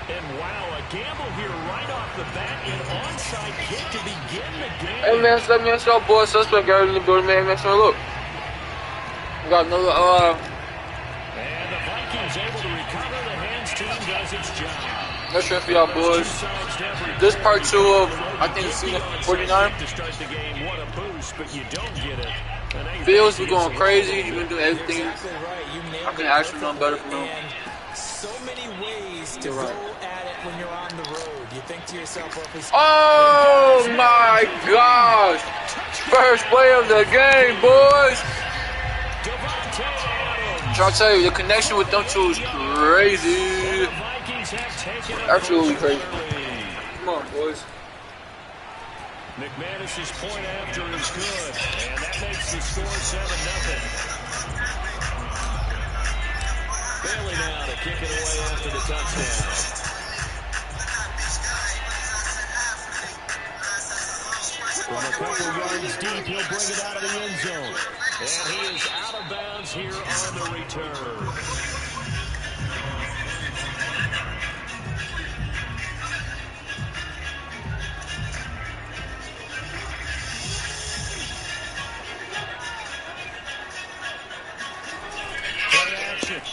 And wow, a gamble here right off the bat. An onside kick to begin the game. Hey man, let me show boy suspect guy in the building, man. Next one, look. We got another And the Vikings able to recover. The hands team does its job. That's sure for y'all boys. This part 2 of, I think it's season 49. To start the game, what a boost, but you don't get it. Fields was going crazy. He been doing everything. I can actually know better from him. So many ways to go at it when you're on the road. You think to yourself, oh my gosh! First play of the game, boys. I'm trying to tell you, the connection with them two is crazy. Absolutely crazy. Come on, boys. McManus's point after is good, and that makes the score 7-0. Bailey now to kick it away after the touchdown. From a couple yards deep, he'll bring it out of the end zone. And he is out of bounds here on the return.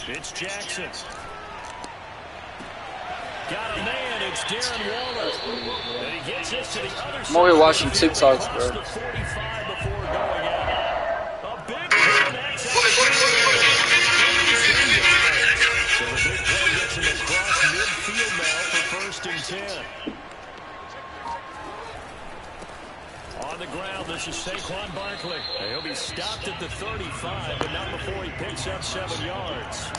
It's Jackson. Got a man, it's Darren Waller. And he gets this to the other side. I'm over here watching TikToks, bro. The 45 before going out. A big play, that's out. So the big play gets him across midfield now for 1st and 10. On the ground, this is Saquon Barkley. He'll be stopped at the 35, but not before he picks up 7 yards.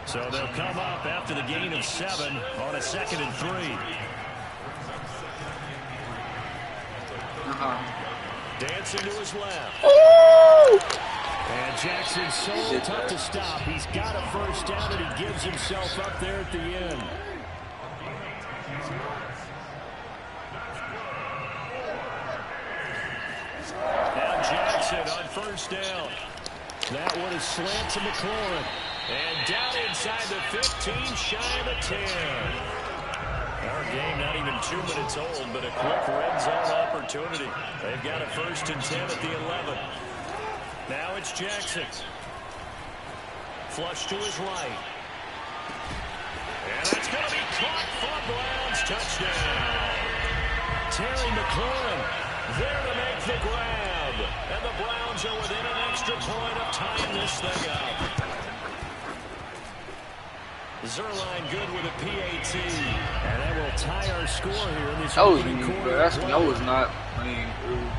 So they'll come up after the gain of 7 on a 2nd and 3. Dancing to his left. Oh! And Jackson's so tough to stop. He's got a 1st down, and he gives himself up there at the end. Now Jackson on 1st down. That one is slant to McLaurin. And down inside the 15, shy of the 10. Our game not even 2 minutes old, but a quick red zone opportunity. They've got a 1st and 10 at the 11. Now it's Jackson. Flush to his right. And that's going to be caught for Browns. Touchdown. Terry McLaurin there to make the grab. And the Browns are within an extra point of tying this thing up. Zerline good with a Pt2. And that will tie our score here in this opening quarter. That was not playing through.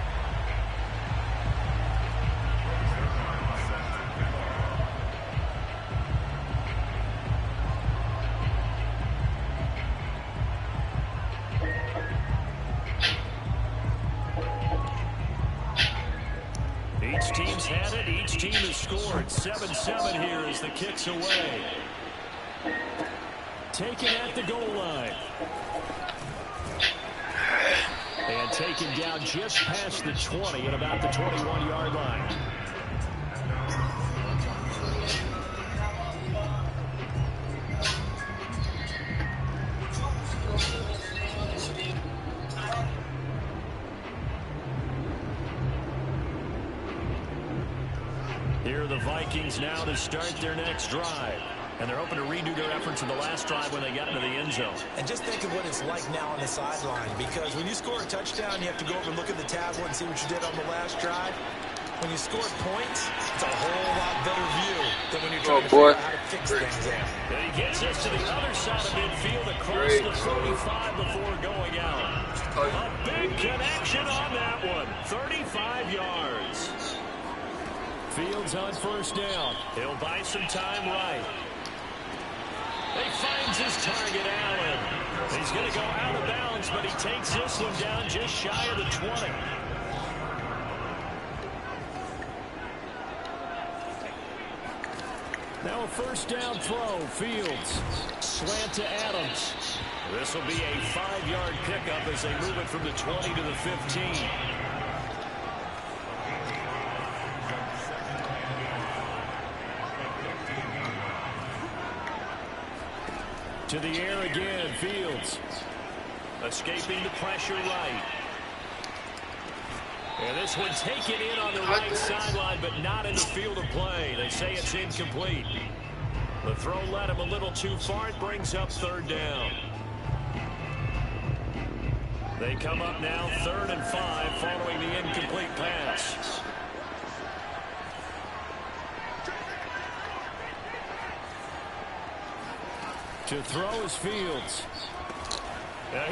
Each team's had it. Each team has scored. 7-7 here as the kick's away. Taken at the goal line. And taken down just past the 20 at about the 21-yard line. Here are the Vikings now to start their next drive. And they're hoping to redo their efforts in the last drive when they got into the end zone. And just think of what it's like now on the sideline, because when you score a touchdown, you have to go over and look at the tablet and see what you did on the last drive. When you score points, it's a whole lot better view than when you're trying to figure out how to fix things there. And he gets us to the other side of midfield across the 35 before going out. A big connection on that one. 35 yards. Fields on 1st down. He'll buy some time right. He finds his target, Allen. He's going to go out of bounds, but he takes this one down just shy of the 20. Now a 1st down throw. Fields. Slant to Adams. This will be a 5-yard pickup as they move it from the 20 to the 15. To the air again, Fields. Escaping the pressure right. And this one taken in on the right sideline, but not in the field of play. They say it's incomplete. The throw led him a little too far. It brings up 3rd down. They come up now 3rd and 5 following the incomplete pass. To throw is Fields.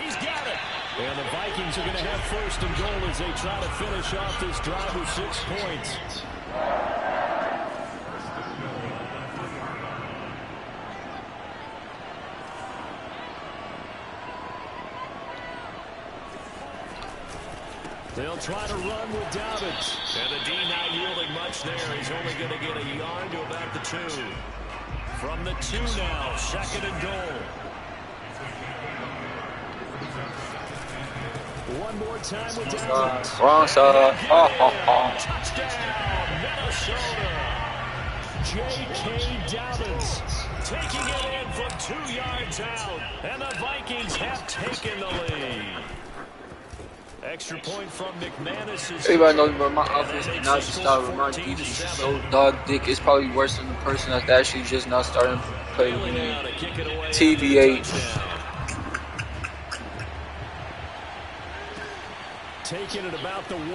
He's got it. And the Vikings are going to have 1st and goal as they try to finish off this drive with 6 points. They'll try to run with Dobbins. And the D not yielding much there. He's only going to get a yard to about the 2. From the 2 now, 2nd and goal. One more time with Dobbins. Wrong side. Touchdown, Minnesota. J.K. Dobbins taking it in from 2 yards out. And the Vikings have taken the lead. Extra point from McManus. Everybody knows about my offense and not just start with my defense is so dog dick. It's probably worse than the person that's actually just not starting to play with me. TBH. Taking it about the 1.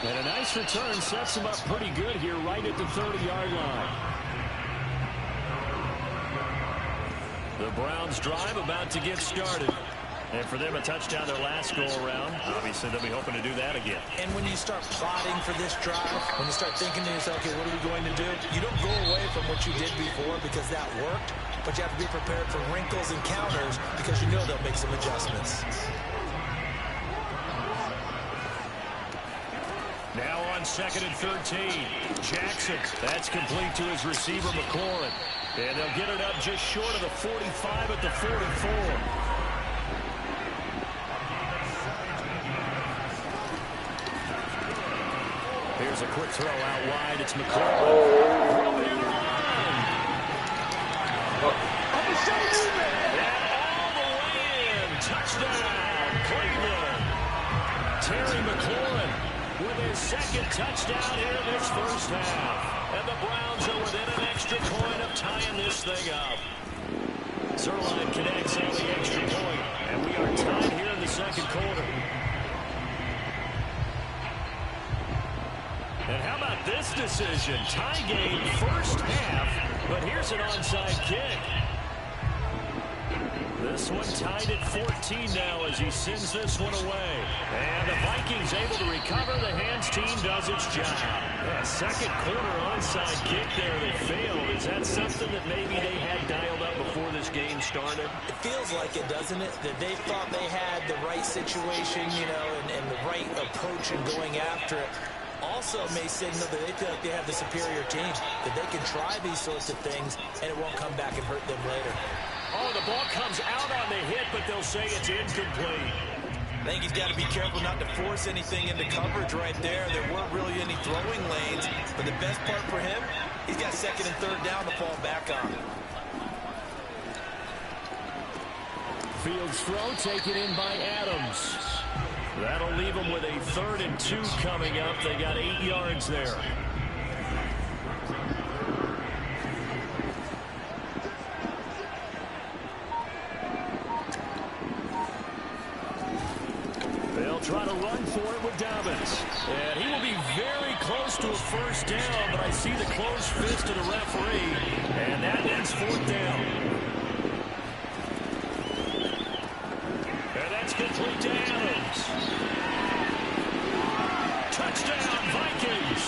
And a nice return sets him up pretty good here right at the 30-yard line. The Browns drive about to get started. And for them, a touchdown their last go-around. Obviously, they'll be hoping to do that again. And when you start plotting for this drive, when you start thinking to yourself, okay, what are we going to do? You don't go away from what you did before because that worked. But you have to be prepared for wrinkles and counters because you know they'll make some adjustments. Now on 2nd and 13. Jackson. That's complete to his receiver, McLaurin. And they'll get it up just short of the 45 at the 44. Here's a quick throw out wide. It's McLaurin. Touchdown, Cleveland. Terry McLaurin with his 2nd touchdown here in this 1st half. And the Browns are within an extra point of tying this thing up. Zerline connects on the extra point. And we are tied here in the 2nd quarter. And how about this decision? Tie game 1st half, but here's an onside kick. This one tied at 14 now as he sends this one away. And the Vikings able to recover. The hands team does its job. Yeah, 2nd quarter onside kick there that failed. Is that something that maybe they had dialed up before this game started? It feels like it, doesn't it? That they thought they had the right situation, you know, and the right approach in going after it. Also may signal that they feel like they have the superior team, that they can try these sorts of things and it won't come back and hurt them later. Oh, the ball comes out on the hit, but they'll say it's incomplete. I think he's got to be careful not to force anything into coverage right there. There weren't really any throwing lanes, but the best part for him, he's got 2nd and 3rd down to fall back on. Fields throw taken in by Adams. That'll leave them with a 3rd and 2 coming up. They got 8 yards there. They'll try to run for it with Dobbins. And he will be very close to a 1st down, but I see the closed fist of the referee. And that ends 4th down. And that's complete to Adams. Touchdown, Vikings.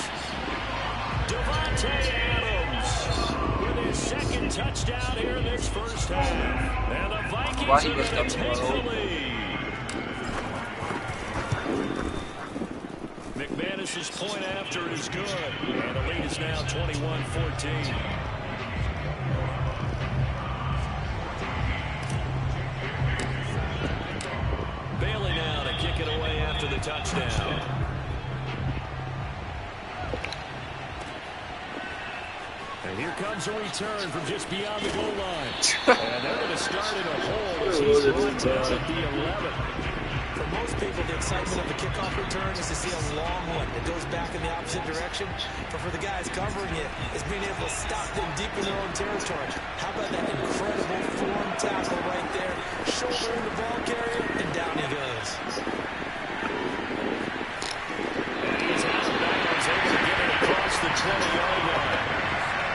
Devontae Adams with his 2nd touchdown here in this 1st half. And the Vikings are going to take the lead. McManus's point after is good. And the lead is now 21-14. Bailey now to kick it away after the touchdown. And Here comes a return from just beyond the goal line. And they're going to start in a hole as he's brought down at the 11. For most people, the excitement of the kickoff return is to see a long one that goes back in the opposite direction. But for the guys covering it, it's being able to stop them deep in their own territory. How about that incredible form tackle right there? Shouldering the ball carrier, and down he goes. And he's out of bounds, able to get it across the 20-yard line.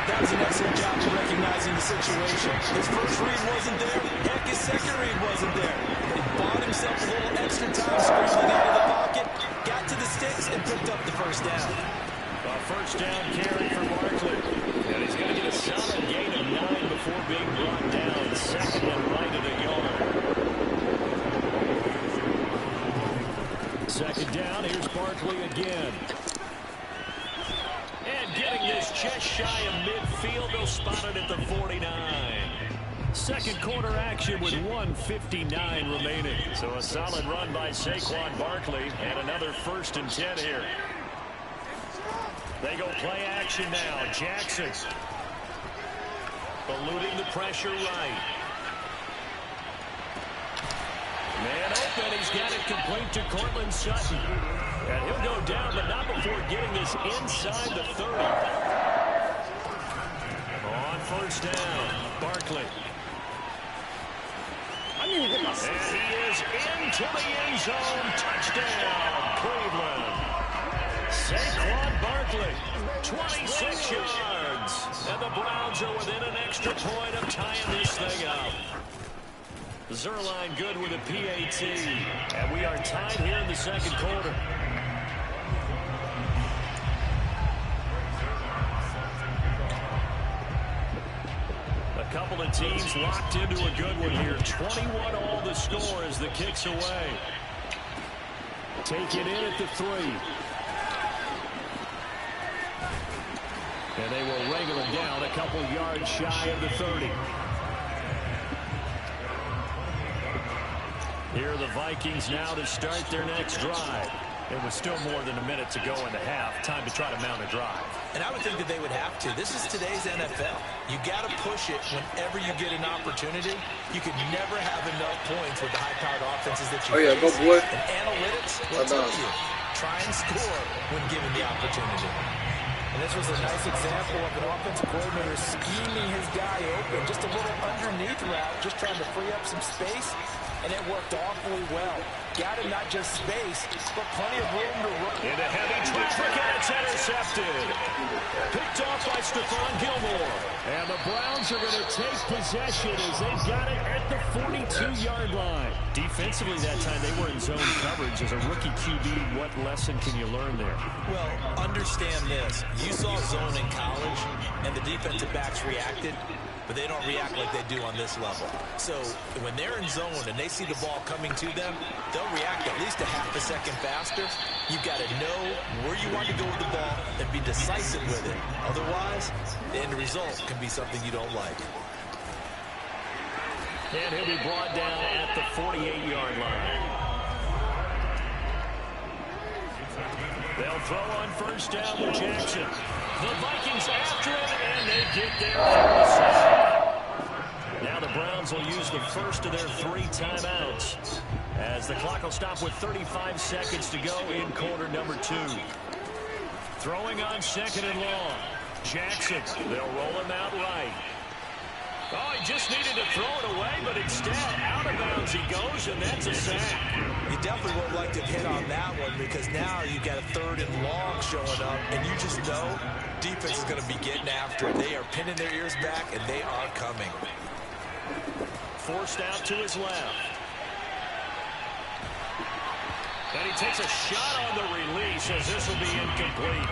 That was an excellent job of recognizing the situation. His first read wasn't there. Heck, his second read wasn't there. But he bought himself a little extra time scrambling out of the pocket, got to the sticks, and picked up the first down. A first down carry for Barkley. And he's going to get a solid gain of 9 before being brought down. Second and right at a yard. Second down, here's Barkley again. And getting this just shy of midfield, they'll spot it at the 49. Second quarter action with 1:59 remaining. So a solid run by Saquon Barkley and another 1st and 10 here. They go play action now. Jackson eluding the pressure right. Man open, he's got it complete to Cortland Sutton. And he'll go down, but not before getting this inside the 30. On first down, Barkley. And he is into the end zone. Touchdown, Cleveland. Saquon Barkley, 26 yards. And the Browns are within an extra point of tying this thing up. Zerline good with a Pt2. And we are tied here in the second quarter. A couple of teams locked into a good one here. 21 all the score as the kick's away. Take it in at the 3. And they will wrangle it down a couple yards shy of the 30. Here are the Vikings now to start their next drive. It was still more than a minute to go in the half. Time to try to mount a drive. And I would think that they would have to. This is today's NFL. You got to push it whenever you get an opportunity. You could never have enough points with the high-powered offenses that you face. Go boy. And analytics will tell you, try and score when given the opportunity. And this was a nice example of an offensive coordinator scheming his guy open. Just a little underneath route, just trying to free up some space. And it worked awfully well. Got him not just space, but plenty of room to run. Into heavy traffic, and it's intercepted. Picked off by Stephon Gilmore. And the Browns are going to take possession as they've got it at the 42-yard line. Defensively that time, they were in zone coverage. As a rookie QB, what lesson can you learn there? Well, understand this. You saw zone in college, and the defensive backs reacted. But they don't react like they do on this level. So when they're in zone and they see the ball coming to them, they'll react at least a half a second faster. You've got to know where you want to go with the ball and be decisive with it. Otherwise, the end result can be something you don't like. And he'll be brought down at the 48-yard line. They'll throw on first down with Jackson. The Vikings after it, and they get there for the sack. Now the Browns will use the first of their 3 timeouts as the clock will stop with 35 seconds to go in quarter number 2. Throwing on second and long. Jackson, they'll roll him out right. Oh, he just needed to throw it away, but instead, out of bounds he goes, and that's a sack. You definitely would like to hit on that one because now you've got a 3rd and long showing up, and you just know defense is going to be getting after it. They are pinning their ears back, and they are coming. Forced out to his left. And he takes a shot on the release as this will be incomplete.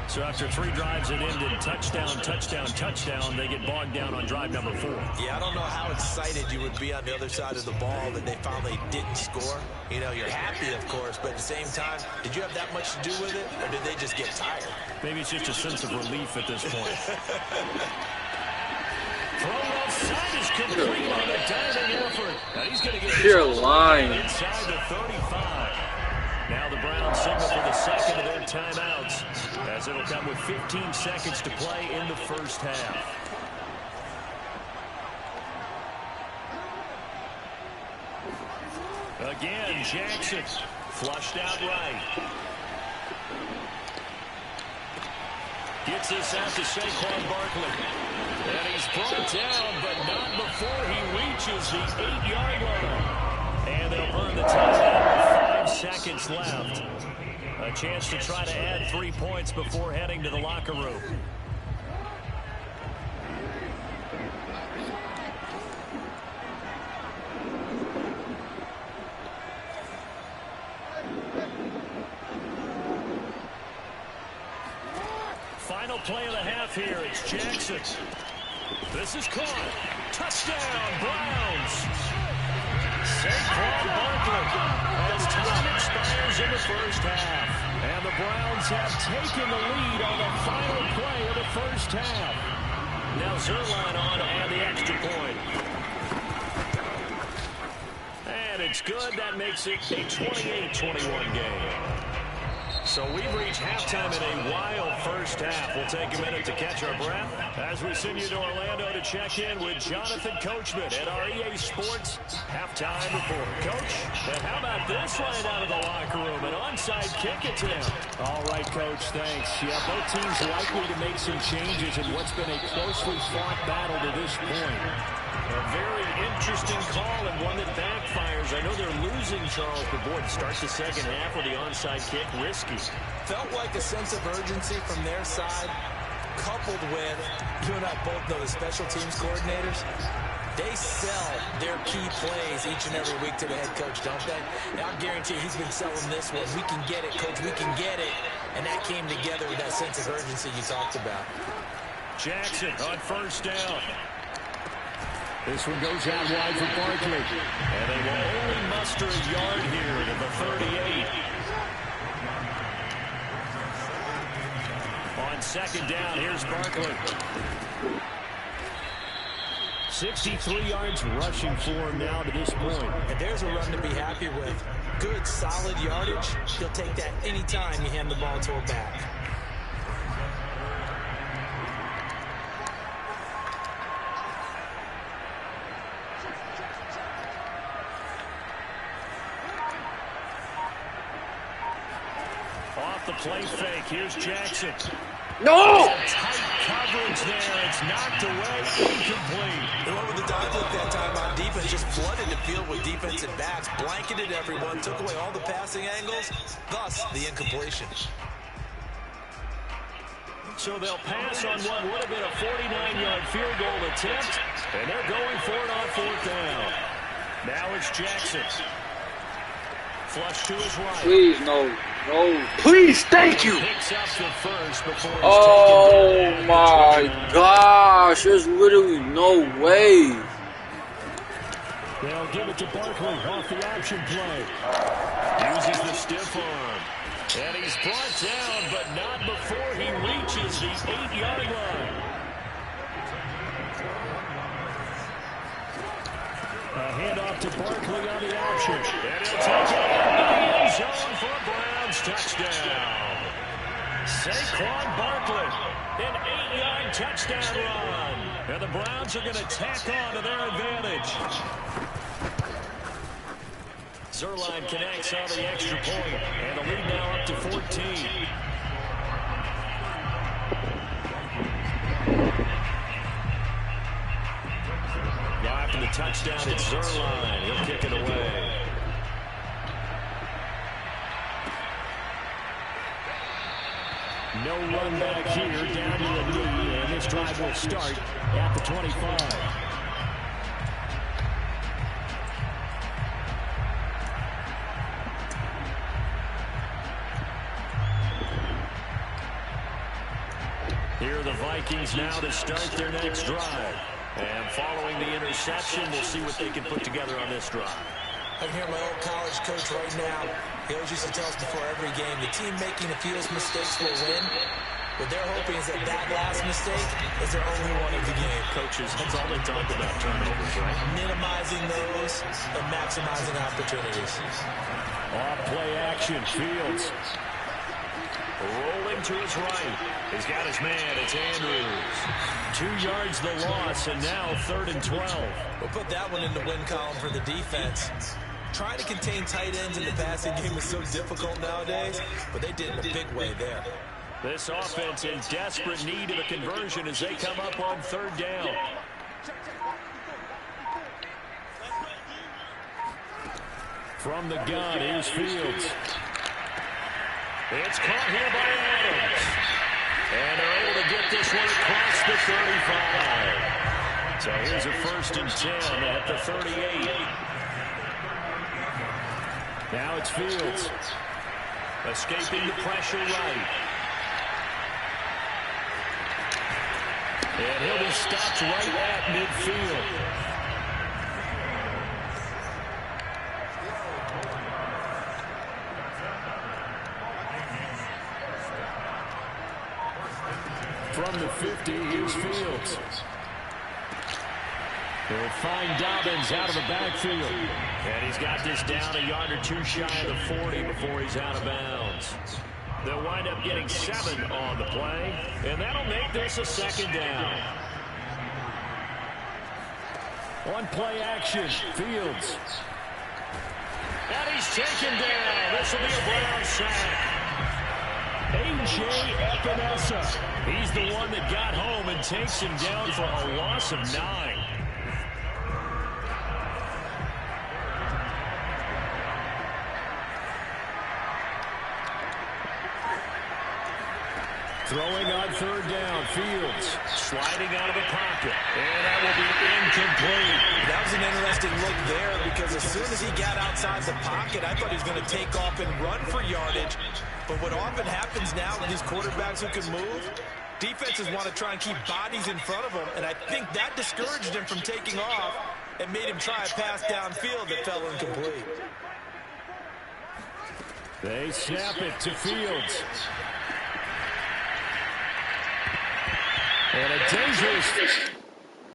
So after 3 drives that ended touchdown, touchdown, touchdown, they get bogged down on drive number 4. Yeah, I don't know how excited you would be on the other side of the ball that they finally didn't score. You know, you're happy, of course, but at the same time, did you have that much to do with it, or did they just get tired? Maybe it's just a sense of relief at this point. Throw outside is complete on the diving effort. And he's going to get pure line inside the 35. Now the Browns signal for the second of their timeouts, as it'll come with 15 seconds to play in the first half. Again, Jackson flushed out right. Gets this out to Saquon Barkley. And he's brought down, but not before he reaches the 8-yard line. And they'll burn the timeout with 5 seconds left. A chance to try to add 3 points before heading to the locker room. Final play of the half here. It's Jackson. This is caught. Touchdown, Browns. Saquon Barkley as time expires in the first half. And the Browns have taken the lead on the final play of the first half. Now Zerline on to add the extra point. And it's good. That makes it a 28-21 game. So we've reached halftime in a wild first half. We'll take a minute to catch our breath as we send you to Orlando to check in with Jonathan Coachman at our EA Sports Halftime Report. Coach, and how about this right out of the locker room? An onside kick attempt. All right, Coach, thanks. Yeah, both teams likely to make some changes in what's been a closely fought battle to this point. A very interesting call and one that backfires. I know they're losing, Charles, but boy, to start the second half with the onside kick, risky. Felt like a sense of urgency from their side, coupled with, you and I both know the special teams coordinators, they sell their key plays each and every week to the head coach, don't they? And I guarantee he's been selling this one. We can get it, Coach, we can get it. And that came together with that sense of urgency you talked about. Jackson on first down. This one goes out wide for Barkley. And they will only muster a yard here to the 38. On second down, here's Barkley. 63 yards rushing for him now to this point. And there's a run to be happy with. Good, solid yardage. He'll take that anytime you hand the ball to a back. Off the play fake, here's Jackson. No! Tight coverage there. It's knocked away, incomplete. They went with the dog look that time on defense, just flooded the field with defensive backs, blanketed everyone, took away all the passing angles, thus the incompletion. So they'll pass on what would have been a 49-yard field goal attempt, and they're going for it on fourth down. Now it's Jackson. Flush to his right. Please, no. No. Please, thank you. Picks up the first before he's Oh, my gosh. There's literally no way. They'll give it to Barkley off the action play. Uses the stiff arm. And he's brought down, but not before he reaches the 8-yard line. A handoff to Barkley on the action. And he'll take it in the end zone for a Browns touchdown. Saquon Barkley, an 8-yard touchdown run. And the Browns are going to tack on to their advantage. Zerline connects on the extra point, and the lead now up to 14. Now after the touchdown, it's Zerline. He'll kick it away. No run back here, down to the knee, and this drive will start at the 25. Here are the Vikings now to start their next drive. And following the interception, we'll see what they can put together on this drive. I can hear my old college coach right now. He always used to tell us before every game, the team making a few mistakes will win. What they're hoping is that that last mistake is their only one of the game. Coaches, that's all they talk about, turnovers, right? Minimizing those and maximizing opportunities. Off play action, Fields. Rolling to his right. He's got his man. It's Andrews. 2 yards the loss, and now 3rd and 12. We'll put that one in the win column for the defense. Trying to contain tight ends in the passing game is so difficult nowadays, but they did in a big way there. This offense in desperate need of a conversion as they come up on 3rd down. From the gun, here's Fields. It's caught here by Adams. And they're able to get this one across the 35. So here's a 1st and 10 at the 38. Now it's Fields. Escaping the pressure right. And he'll be stopped right at midfield. From the 50, here's Fields. They'll find Dobbins out of the backfield. And he's got this down a yard or 2 shy of the 40 before he's out of bounds. They'll wind up getting 7 on the play, and that'll make this a 2nd down. On play action, Fields. And he's taken down. This will be a Brown sack. A.J. Epinesa. He's the one that got home and takes him down for a loss of 9. Throwing on 3rd down, Fields. Sliding out of the pocket. And that will be incomplete. That was an interesting look there because as soon as he got outside the pocket, I thought he was going to take off and run for yardage. But what often happens now with these quarterbacks who can move, defenses want to try and keep bodies in front of them, and I think that discouraged him from taking off and made him try a pass downfield that fell incomplete. They snap it to Fields. And a dangerous